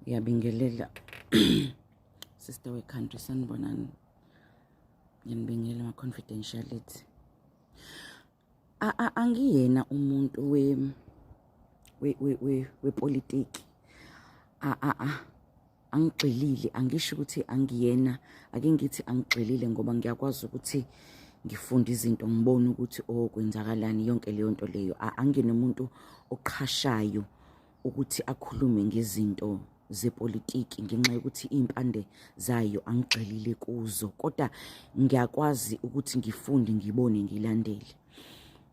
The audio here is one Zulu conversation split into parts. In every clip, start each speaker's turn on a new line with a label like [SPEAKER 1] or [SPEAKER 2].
[SPEAKER 1] Ngiyabingelela sister we-country sanibonani. Ngiyanibingelela ma-confidentiality. Angiyena umuntu wepolitiki. Angigxilile, angisho ukuthi angiyena, ake ngithi angigxilile ngoba ngiyakwazi ukuthi ngifunde izinto ngibone ukuthi kwenzakalani yonke leyo nto leyo. Angiyena umuntu oqhashayo ukuthi akhulume ngezinto zepolitiki ngenxa yokuthi impande zayo angigxilile kuzo, kodwa ngiyakwazi ukuthi ngifunde, ngibone, ngilandele.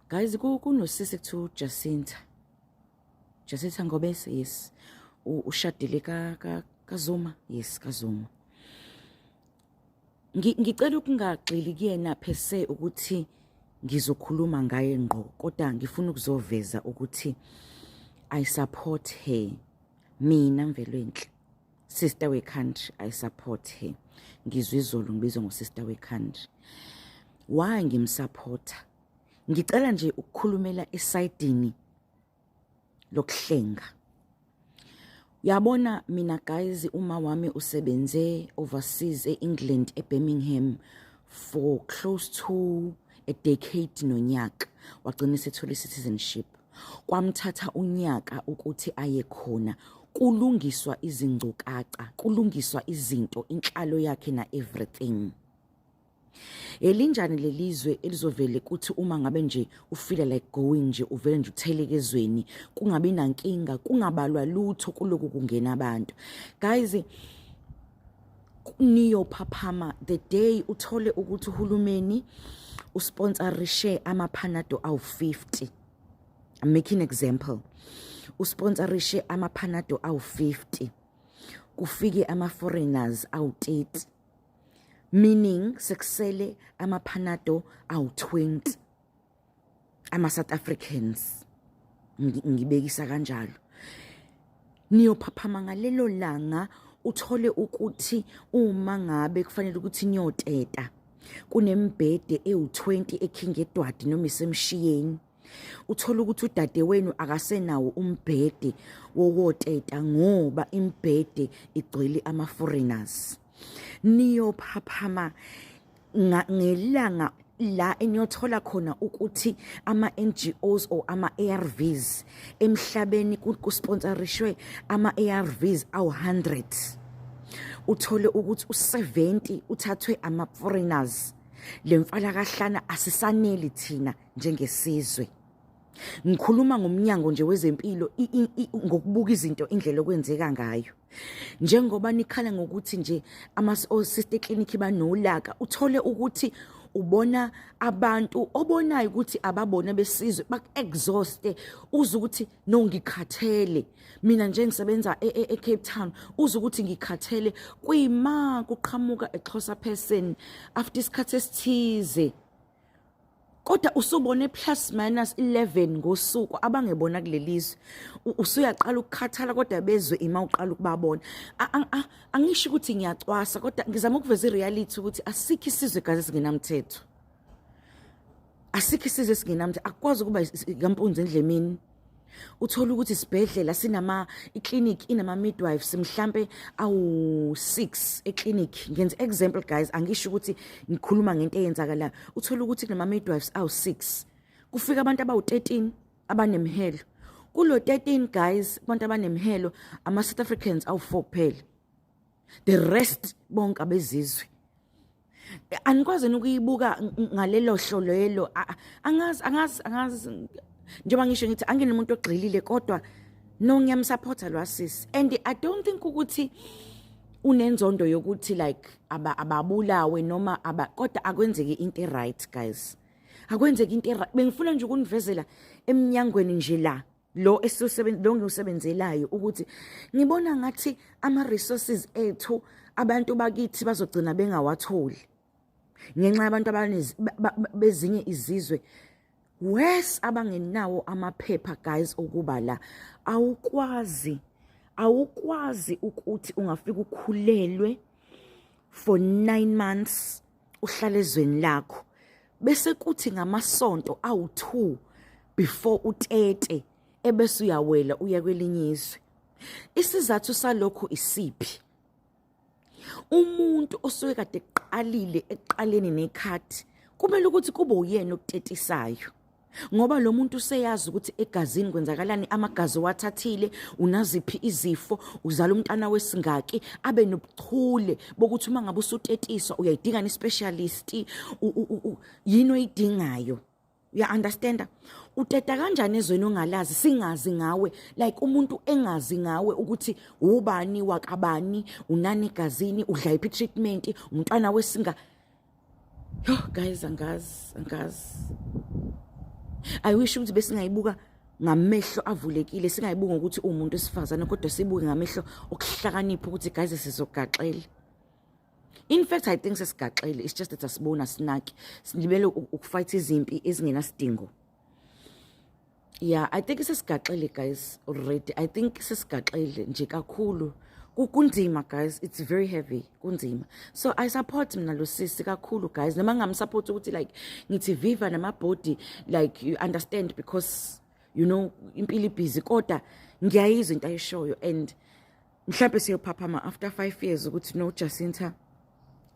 [SPEAKER 1] Guys, kunosisi kuthiwa Jacinta Ngobese, yes. Ushadile kaZuma, yes, kaZuma. Ngicela ukungagxili kuyena phese ukuthi ngizokhuluma ngaye ngqo, kodwa ngifuna ukuzoveza ukuthi I support her. Mina Mvelwenhle, sister we-country, I support her. Ngizwe izolo ngibizwa ngo-sister we-country. Why ngimsupporta? Ngicela nje ukukhulumela esayidini lokuhlenga. Uyabona mina guys, uma wami usebenze overseas e-England, eBirmingham for close to a decade nonyaka. Wagcina sethola citizenship. Kwamthatha unyaka ukuthi aye khona kulungiswa izingcukaca, kulungiswa izinto, inhlalo yakhe na everything. Elinjani lelizwe elizovele kuthi uma ngabe nje ufeel like going nje uvele nje uthelekezweni, kungabi nankinga, kungabalwa lutho kuloku kungena abantu. Guys, niyophaphama the day uthole ukuthi uhulumeni usponsorishe amaPanado awu-50. I'm making an example. Usponsorishe amaPanado awu-50. Kufike ama-foreigners awu-30. Meaning sekusele amaPanado awu-20. Ama-South Africans. Ngibekisa kanjalo. Niyophaphama ngalelo langa uthole ukuthi uma ngabe kufanele ukuthi niyoteta kunembhede ewu-20 eKing Edward noma isemshiyeni. Uthola ukuthi udade wenu akasenawo umbhede wokoteta ngoba imbhede igcwele ama-foreigners. Niyophaphama ngelanga la eniyothola khona ukuthi ama-NGOs or ama-ARVs emhlabeni kusponsorishwe ama-ARVs awu-100. Uthole ukuthi u-70 uthathwe ama-foreigners. Le mfalakahlana asisaneli thina njengesizwe. Ngikhuluma ngomnyango nje wezempilo ngokubuka izinto indlela okwenzeka ngayo. Njengoba nikhala ngokuthi nje ama-sister clinic banolaka, uthole ukuthi ubona abantu obonayo ukuthi ababona besizwe bak-exhauste, uze ukuthi no ngikhathele. Mina nje ngisebenza eCape Town, uze ukuthi ngikhathele kuyima kuqhamuka eXhosa person after isikhathi esithize. Kodwa usubone plus minus 11 ngosuku abangebona kulelizwe. Usuyaqala ukukhathala kodwa bezwe ima uqala ukubabona. Angisho ukuthi ngiyacwasa kodwa ngizama ukuveza ireality ukuthi asikho isizwe gazi singenamthetho. Asikho isizwe singenamthetho. Akwazi ukuba ngampunzi endlemini. Uthola ukuthi isibhedlela iclinic inama midwives mhlambe awu-6 eclinic. Ngenza example guys, angisho ukuthi ngikhuluma ngento eyenzakalayo. Uthola ukuthi kunama midwives awu-6. Kufika abantu abawu-13 abanemhelo. Kulo 13 guys, abantu abanemhelo ama-South Africans awu-4 kuphela. The rest bonke abezizwe. Anikwazi ukuyibuka ngalelo hlolo yelo. Angazi njengoba ngisho ngithi angene umuntu ogxilile kodwa no ngiyamsupporta lwasisi. And I don't think ukuthi unenzondo yokuthi like ababulawe noma kodwa akwenzeki into right guys. Akwenzeki into right. Bengifuna nje ukunivezela eminyangweni nje lo ngiwusebenzelayo ukuthi ngibona ngathi ama-resources ethu abantu bakithi bazogcina bengawatholi ngenxa yabantu bezinye izizwe. Wes abangenawo amaphepha guys okuba la awukwazi ukuthi ungafika ukhulelwe for 9 months uhlale ezweni lakho bese kuthi ngamasonto awu2 before utete ebese uyawela uya kwelinye izwe. Isizathu salokho isiphi? Umuntu osuke kade eqalile ekuqaleni nekhathi kumele ukuthi kube uyena okutetisayo, ngoba lo muntu useyazi ukuthi egazini kwenzakalani, amagazi wathathile, unaziphi izifo, uzala umntana wesingaki, abe nobuchule bokuthi uma ngabe usutetiswa uyayidinga ne-specialist, yini oyidingayo. Uya-understanda? Uteta kanjani ezweni ongalazi, singazi ngawe, like umuntu engazi ngawe ukuthi ubani wakabani, unani egazini, udla yiphi treatment, umntwana wesinga. Yo guys, angazi. I wish ukuthi besingayibuka ngamehlo avulekile, singayibuka ukuthi umuntu esifazana, kodwa sibuke ngamehlo okuhlakanipha ukuthi guys sizogaxela. In fact, I think sesigaxele, it's just that asibona sinaki, silibele ukufight izimpi ezingenasidingo. Yeah, I think sesigaxele guys already. I think sesigaxele nje kakhulu. Kunzima guys, it's very heavy, kunzima. So I support mina lo sisi kakhulu guys. Noma ngamsupport ukuthi like ngithi viva namabody, like you understand, because you know impilo busy, kodwa ngiyayizwa into ayishoyo, and mhlawumbe siyophaphama after 5 years ukuthi no Jacinta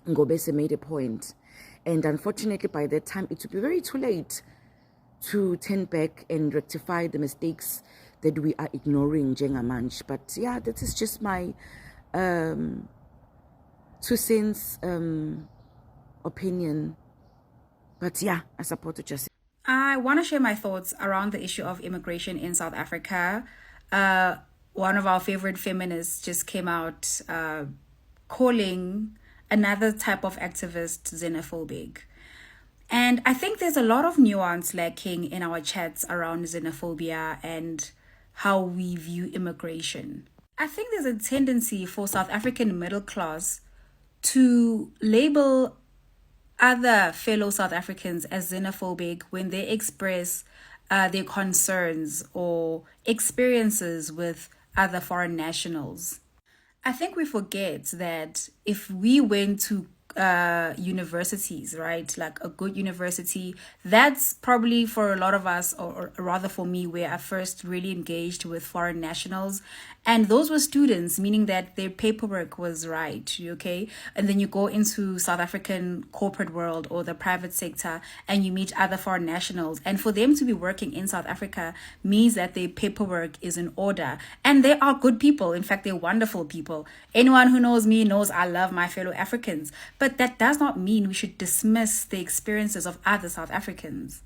[SPEAKER 1] Ngobese made a point, and unfortunately by that time it would be very too late to turn back and rectify the mistakes that we are ignoring njengamanje. But yeah, that is just my 2 cents opinion. But yeah, I support it. Just
[SPEAKER 2] I want to share my thoughts around the issue of immigration in South Africa. One of our favorite feminists just came out calling another type of activist xenophobic. And I think there's a lot of nuance lacking in our chats around xenophobia and how we view immigration. I think there's a tendency for South African middle class to label other fellow South Africans as xenophobic when they express their concerns or experiences with other foreign nationals. I think we forget that if we went to universities, right, like a good university, that's probably for a lot of us, or rather for me, where I first really engaged with foreign nationals. And those were students, meaning that their paperwork was right, okay? And then you go into South African corporate world or the private sector and you meet other foreign nationals. And for them to be working in South Africa means that their paperwork is in order. And they are good people. In fact, they're wonderful people. Anyone who knows me knows I love my fellow Africans. But that does not mean we should dismiss the experiences of other South Africans.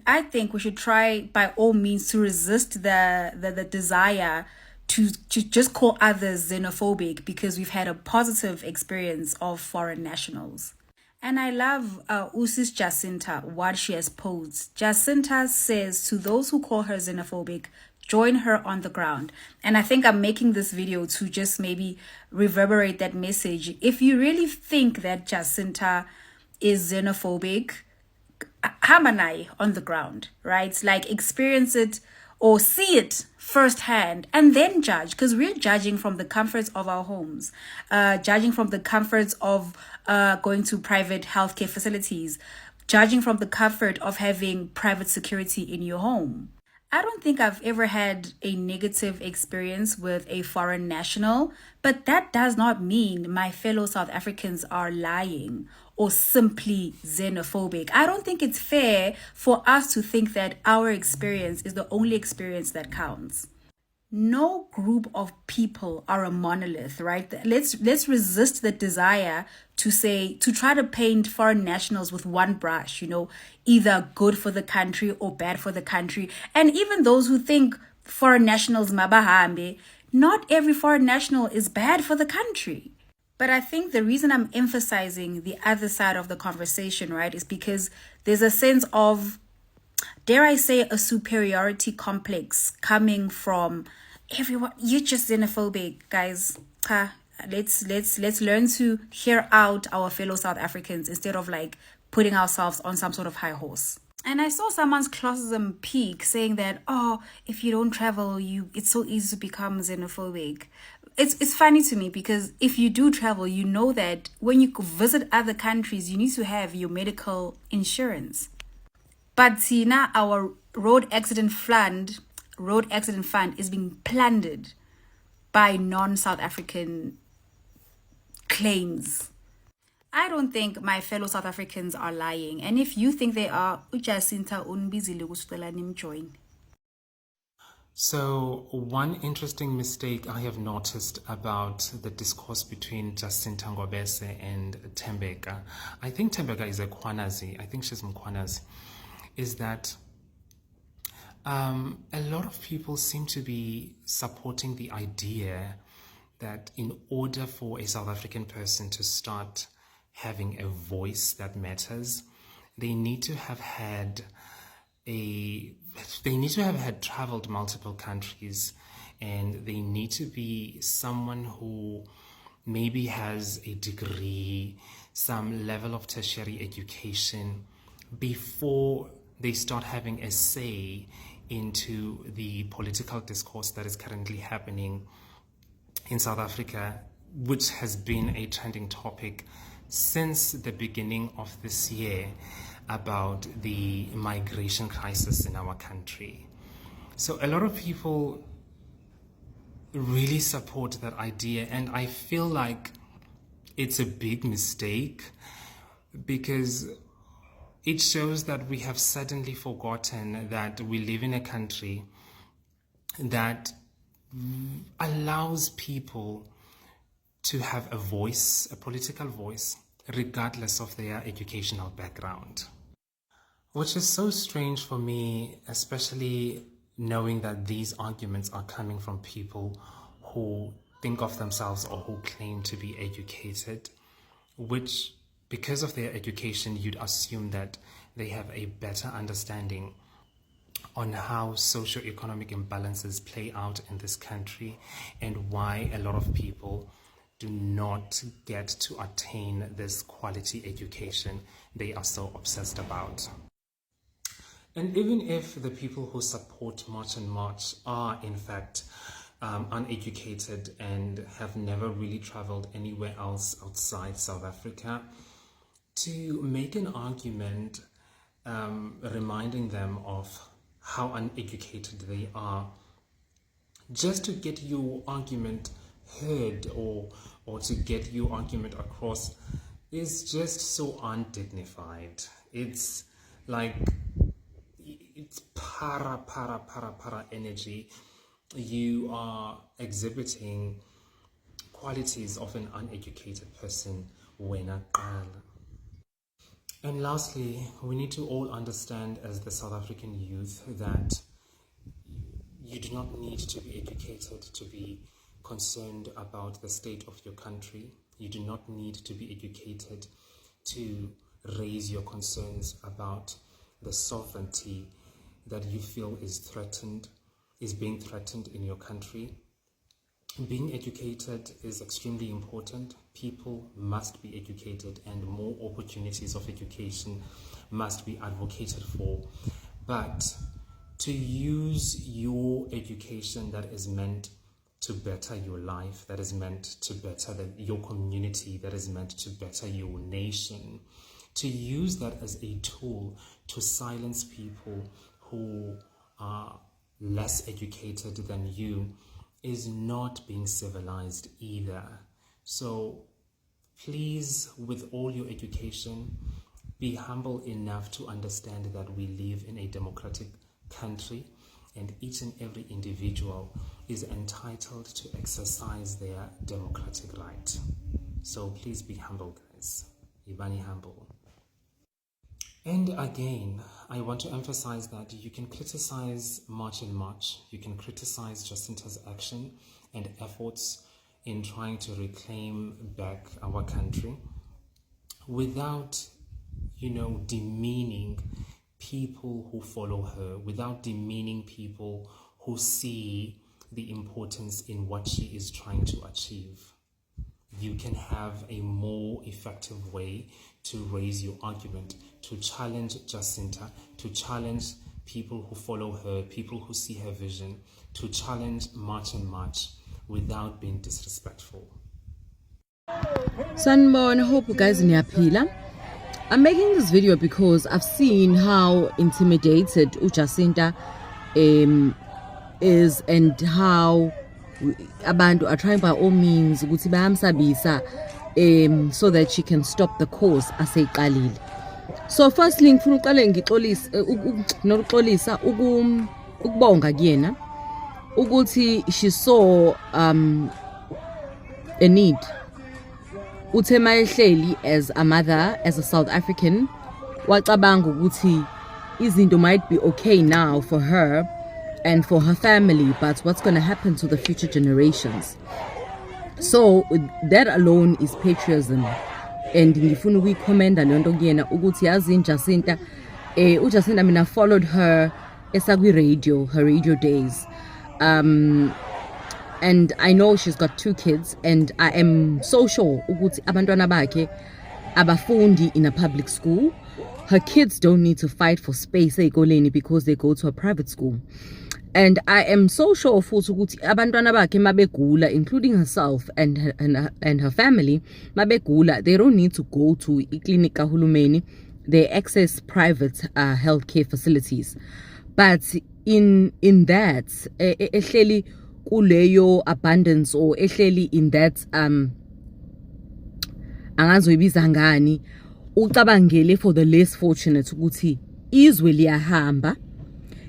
[SPEAKER 2] I think we should try by all means to resist the desire to just call others xenophobic because we've had a positive experience of foreign nationals. And I love Usis Jacinta, what she has posed. Jacinta says to those who call her xenophobic, join her on the ground. And I think I'm making this video to just maybe reverberate that message. If you really think that Jacinta is xenophobic, Hamanai on the ground, right? Like experience it or see it firsthand and then judge, because we're judging from the comforts of our homes, judging from the comforts of going to private healthcare facilities, judging from the comfort of having private security in your home. I don't think I've ever had a negative experience with a foreign national, but that does not mean my fellow South Africans are lying or simply xenophobic. I don't think it's fair for us to think that our experience is the only experience that counts. No group of people are a monolith, right? Let's resist the desire to try to paint foreign nationals with one brush, you know, either good for the country or bad for the country. And even those who think foreign nationals mabahambe, not every foreign national is bad for the country. But I think the reason I'm emphasizing the other side of the conversation, right, is because there's a sense of, dare I say, a superiority complex coming from everyone. You're just xenophobic, guys. Let's learn to hear out our fellow South Africans instead of like putting ourselves on some sort of high horse. And I saw someone's classism peak saying that, oh, if you don't travel, it's so easy to become xenophobic. It's funny to me because if you do travel, you know that when you visit other countries, you need to have your medical insurance. But see, now our road accident fund is being plundered by non-South African claims. I don't think my fellow South Africans are lying. And if you think they are, uJacinta unibizile ukusicela nimjoin.
[SPEAKER 3] So, one interesting mistake I have noticed about the discourse between Jacinta Ngobese and Thembeka, I think Thembeka is a Kwanazi, I think she's Mkwanazi, is that a lot of people seem to be supporting the idea that in order for a South African person to start having a voice that matters, they need to have had traveled multiple countries, and they need to be someone who maybe has a degree, some level of tertiary education, before they start having a say into the political discourse that is currently happening in South Africa, which has been a trending topic since the beginning of this year about the migration crisis in our country. So a lot of people really support that idea, and I feel like it's a big mistake because it shows that we have suddenly forgotten that we live in a country that allows people to have a voice, a political voice, regardless of their educational background. Which is so strange for me, especially knowing that these arguments are coming from people who think of themselves or who claim to be educated, which, because of their education, you'd assume that they have a better understanding on how socio-economic imbalances play out in this country and why a lot of people do not get to attain this quality education they are so obsessed about. And even if the people who support March and March are in fact uneducated and have never really traveled anywhere else outside South Africa, to make an argument reminding them of how uneducated they are, just to get your argument heard or to get your argument across, is just so undignified. It's like, it's para energy. You are exhibiting qualities of an uneducated person. And lastly, we need to all understand as the South African youth that you do not need to be educated to be concerned about the state of your country. You do not need to be educated to raise your concerns about the sovereignty that you feel is being threatened in your country. Being educated is extremely important. People must be educated, and more opportunities of education must be advocated for. But to use your education that is meant to better your life, that is meant to better your community, that is meant to better your nation, to use that as a tool to silence people who are less educated than you, is not being civilized either. So please, with all your education, be humble enough to understand that we live in a democratic country and each and every individual is entitled to exercise their democratic right. So please be humble, guys. Ibani humble. And again, I want to emphasize that you can criticize March and March. You can criticize Jacinta's action and efforts in trying to reclaim back our country without, demeaning people who follow her, without demeaning people who see the importance in what she is trying to achieve. You can have a more effective way to raise your argument, to challenge Jacinta, to challenge people who follow her, people who see her vision, to challenge March and March without being disrespectful.
[SPEAKER 4] Sanbon, hope you guys niyaphila. I'm making this video because I've seen how intimidated Jacinta is, and how abantu are trying by all means ukuthi bayamsabisa so that she can stop the cause aseyiqalile. So firstly ngifuna uqale ngixolisa ukubonga kuyena ukuthi she saw a need. Uthe mayehleli as a mother, as a South African, wacabanga ukuthi izinto might be okay now for her and for her family, but what's going to happen to the future generations? So that alone is patriotism. And ngifuna ukuyikhomenda lento kuyena ukuthi yazi Jacinta uJacinta mina followed her esakwi-radio, her radio days. And I know she's got 2 kids, and I am so sure ukuthi abantwana bakhe abafundi in a public school. Her kids don't need to fight for space ezikoleni because they go to a private school. And I am so sure futhi ukuthi abantwana bakhe mabegula, including herself and her family, mabegula, they don't need to go to iklinik kahulumeni. They access private healthcare facilities. But in that ehleli kuleyo abundance, or ehleli in that angazoyibiza ngani, ucabangele for the less fortunate ukuthi izwe liyahamba,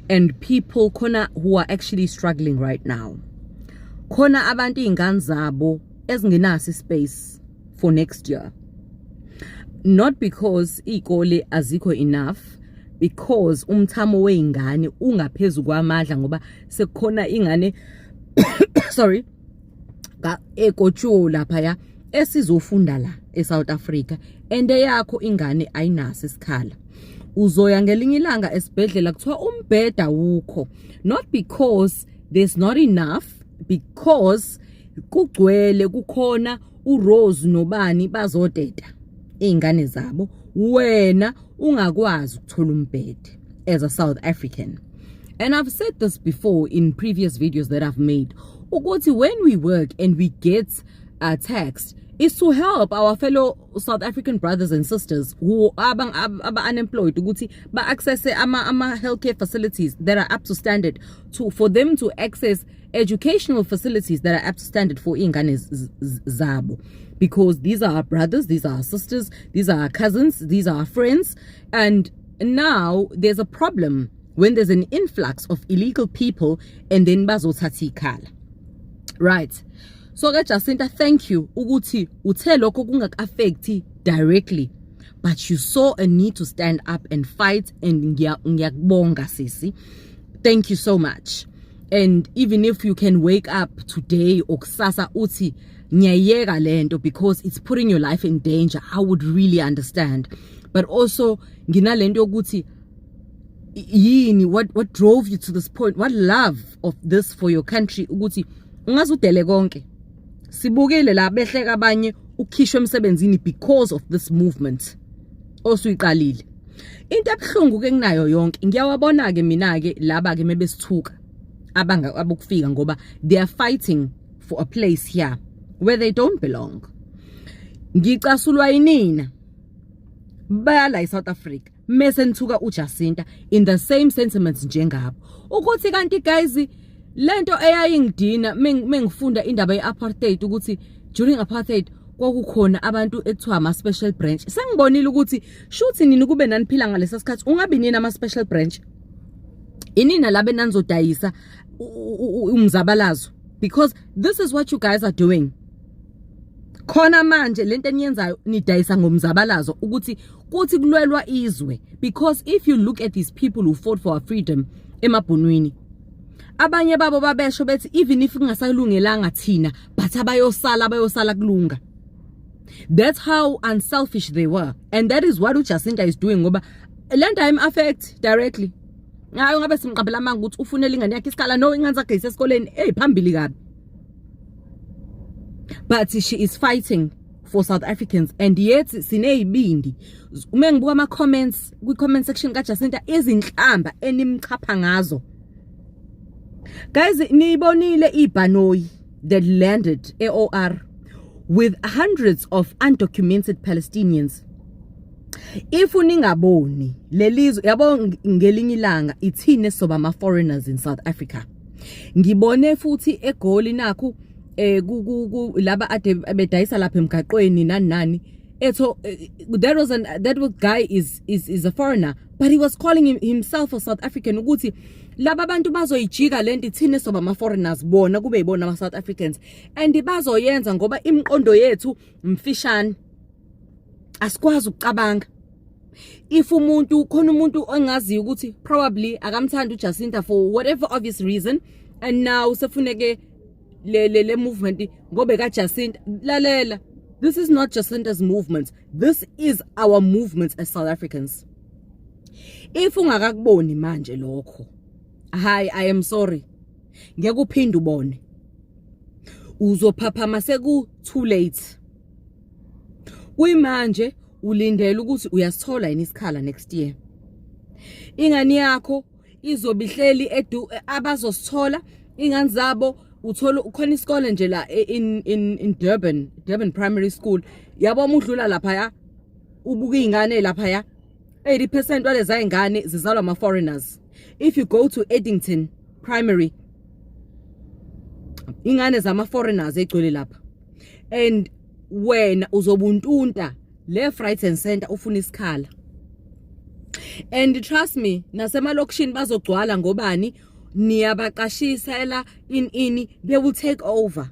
[SPEAKER 4] and people khona who are actually struggling right now. Khona abantu izingane zabo ezingenaso space for next year. Not because ikole azikho enough, because umthamo weingane ungaphezulu kwamadla ngoba sekukhona ingane sorry ekotsho lapha ya esizofunda la eSouth Africa, and yakho ingane ayinaso isikhala. Uzoya ngelinye ilanga esibhedlela kuthiwa umbheda wukho, not because there's not enough, because kugcwele kukhona uRose nobani bazoteta izingane zabo, wena ungakwazi ukuthola umbhede as a South African. And I've said this before in previous videos that I've made, ukuthi when we work and we get taxed, is to help our fellow South African brothers and sisters who are unemployed ukuthi ba access ama healthcare facilities that are up to standard, for them to access educational facilities that are up to standard for ingane zabo, because these are our brothers, these are our sisters, these are our cousins, these are our friends. And now there's a problem when there's an influx of illegal people and then bazothatha ikhala, right? So Jacinta, thank you ukuthi uthe lokho kungak-affect directly, but you saw a need to stand up and fight, and ngiyakubonga sisi. Thank you so much. And even if you can wake up today or kusasa uthi ngiyayeka lento because it's putting your life in danger, I would really understand. But also nginalento yokuthi yini, what drove you to this point, what love of this for your country, ukuthi ungazudele konke sibukele la behleka abanye ukhishwe emsebenzini because of this movement osuyiqalile. Into ebhlungu ke kunayo yonke ngiyawabona ke mina ke laba ke mebesithuka abokufika ngoba they are fighting for a place here where they don't belong. Ngicasulwa yinina bala eSouth Africa mase nithuka uJacinta in the same sentiments njengabo ukuthi kanti guys lento eyayingidina mengifunda indaba yeapartheid ukuthi during apartheid kwakukhona abantu ekuthiwa ama special branch. Sengibonile ukuthi shuthi nini kube naniphila ngalesa sikhathi ungabi nini ama special branch, inina labe nanizodayisa umzabalazo, because this is what you guys are doing. Khona manje lento eniyenzayo nidayisa ngomzabalazo ukuthi kuthi kulwelwa izwe, because if you look at these people who fought for our freedom emabhunwini, abanye babo babesho bethi even if kungasalungelanga thina but abayosala kulunga. That's how unselfish they were, and that is what uJacinta is doing ngoba lento im affect directly. Ngayo ngabe simqabela manga ukuthi ufunela ingane yakhe isikhala no ingane zakhe isesikoleni phambili kabi. But she is fighting for South Africans, and yet sineyibindi uma ngibuka ama comments kwi-comment section kaJacinta izinhlamba enimchapha ngazo. Guys, nibonile iBhanoi that landed AOR with hundreds of undocumented Palestinians. If uningaboni lelizwe yabo ngelinye ilanga ithine soba ama foreigners in South Africa. ngibone futhi eGoli nakho laba ade bedayisa lapha emgaqweni nani etho that was guy is a foreigner, but he was calling himself a South African ukuthi laba bantu bazoyijika lento thina soba ama foreigners bona kube yibona ama South Africans, and bazoyenza ngoba imiqondo yethu mfishane asikwazi ukucabanga. If umuntu khona umuntu ongazi ukuthi probably akamthanda uJacinta for whatever obvious reason, and now sefuneke le movement ngobe kaJacinta lalela, this is not Jacinta's movement, this is our movement as South Africans. If ungakakuboni manje lokho, hi, I am sorry, ngeke uphinde ubone, uzophaphama seku too late. Kuyimanje ulindele ukuthi uyasithola yini isikhala next year. Ingane yakho izobihleli abazosithola ingane zabo uthola ukhona isikole nje la in Durban Primary School. Yabo umudlula lapha ya ubuka izingane lapha ya 80% waleza izingane zizalwa ama foreigners. If you go to Eddington Primary, ingane zama foreigners egcwele lapha, and wena uzobuntunta left right and center ufuna isikhala. And trust me, nasemalokishini bazogcwala ngobani niyabaqashisela they will take over.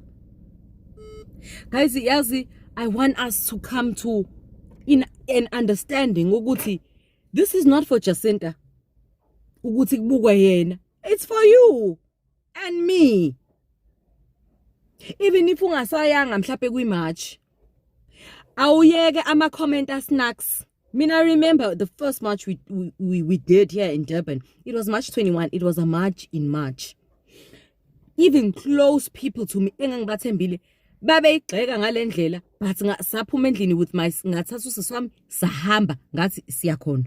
[SPEAKER 4] Guys, yazi, I want us to come to in an understanding ukuthi this is not for Jacinta ukuthi kubukwe yena, it's for you and me. Even if ungasayanga mhlawumbe kwi-march, awuyeke ama-comment snacks. I remember the first march we did here in Durban. It was March 21. It was a march in March. Even close people to me, engangibathembile, babeyigxeka ngalendlela, but saphuma endlini with my ngathatha usisi wami sahamba ngathi siyakhona.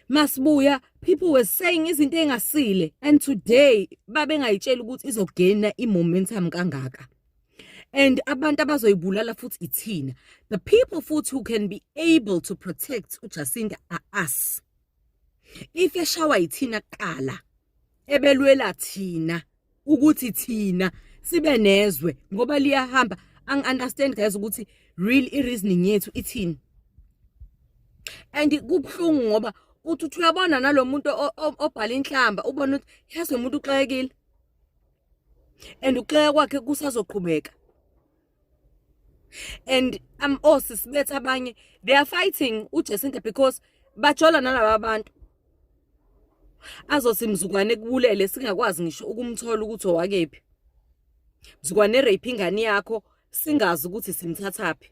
[SPEAKER 4] Masibuya, people were saying izinto engasile, and today babengayitshela ukuthi izogena i-momentum kangaka. And abantu abazoyibulala futhi ithina. The people futhi who can be able to protect uJacinta are us. If yashawa ithina qala, ebelwela thina ukuthi thina sibe nezwe ngoba liyahamba. Understand guys ukuthi real reasoning yethu ithini. And kubhlungu ngoba uthi uyabona nalomuntu obhala inhlamba ubona ukuthi yazi umuntu uxekile. And uxeka kwakhe kusazoqhubeka. And osisibetha abanye, they are fighting uJacinta because bajola nalabo abantu azothi mzukwane kubulele singakwazi ngisho ukumthola ukuthi owakephi. Mzukwane rape ingane yakho singazi ukuthi simthathaphi,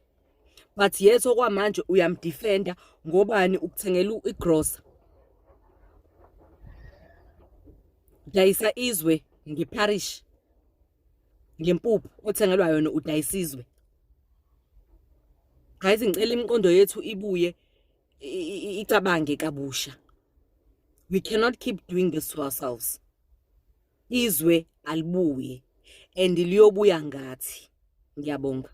[SPEAKER 4] but yetho kwamanje uyamdefenda ngobani ukuthengela igrocer. Dayisa izwe ngeparish ngempuphu othengelwa yona udayisizwe. Guys, ngicela imiqondo yethu ibuye icabange kabusha. We cannot keep doing this to ourselves. Izwe alibuye and liyobuya ngathi. Ngiyabonga.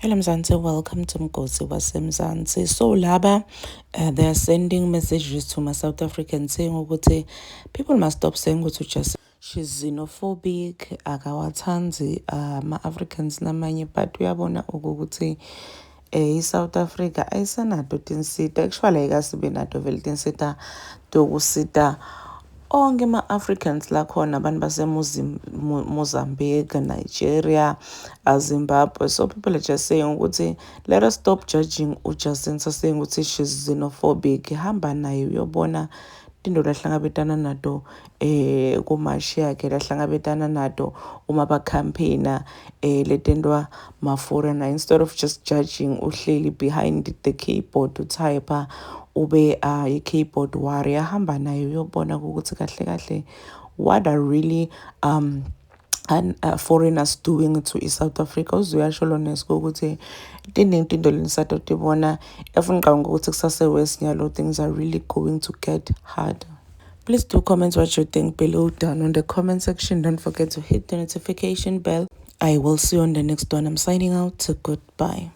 [SPEAKER 5] Hello Mzansi, welcome to Mgosi waseMzansi. So laba, they are sending messages to my South Africans saying ukuthi people must stop saying ukuthi just she's xenophobic, akawathanzi ma-Africans namanye, but uyabona ukuthi South Africa ayisenato tinsita, actually ayikasibe nato vele tinsita tokusita onke ma-Africans lakhona abantu base-Mozambique, Nigeria, Zimbabwe. So people are just saying ukuthi let us stop judging uJacinta, saying ukuthi she's xenophobic. Hamba nayo uyobona into lahlangabetana nato kumashi yakhe, lahlangabetana nato uma ba-campaigner letendwa ma-foreigner. Instead of just judging uhleli behind the keyboard utype ube i-keyboard warrior, hamba nayo uyobona ukuthi kahle kahle what are really foreigners doing to South Africa. Uzuyasho lonesco ukuthi tinto lenisato tibona efunqanga ukuthi kusase west nyalo things are really going to get hard. Please do comment what you think below down on the comment section. Don't forget to hit the notification bell. I will see you on the next one. I'm signing out. Goodbye.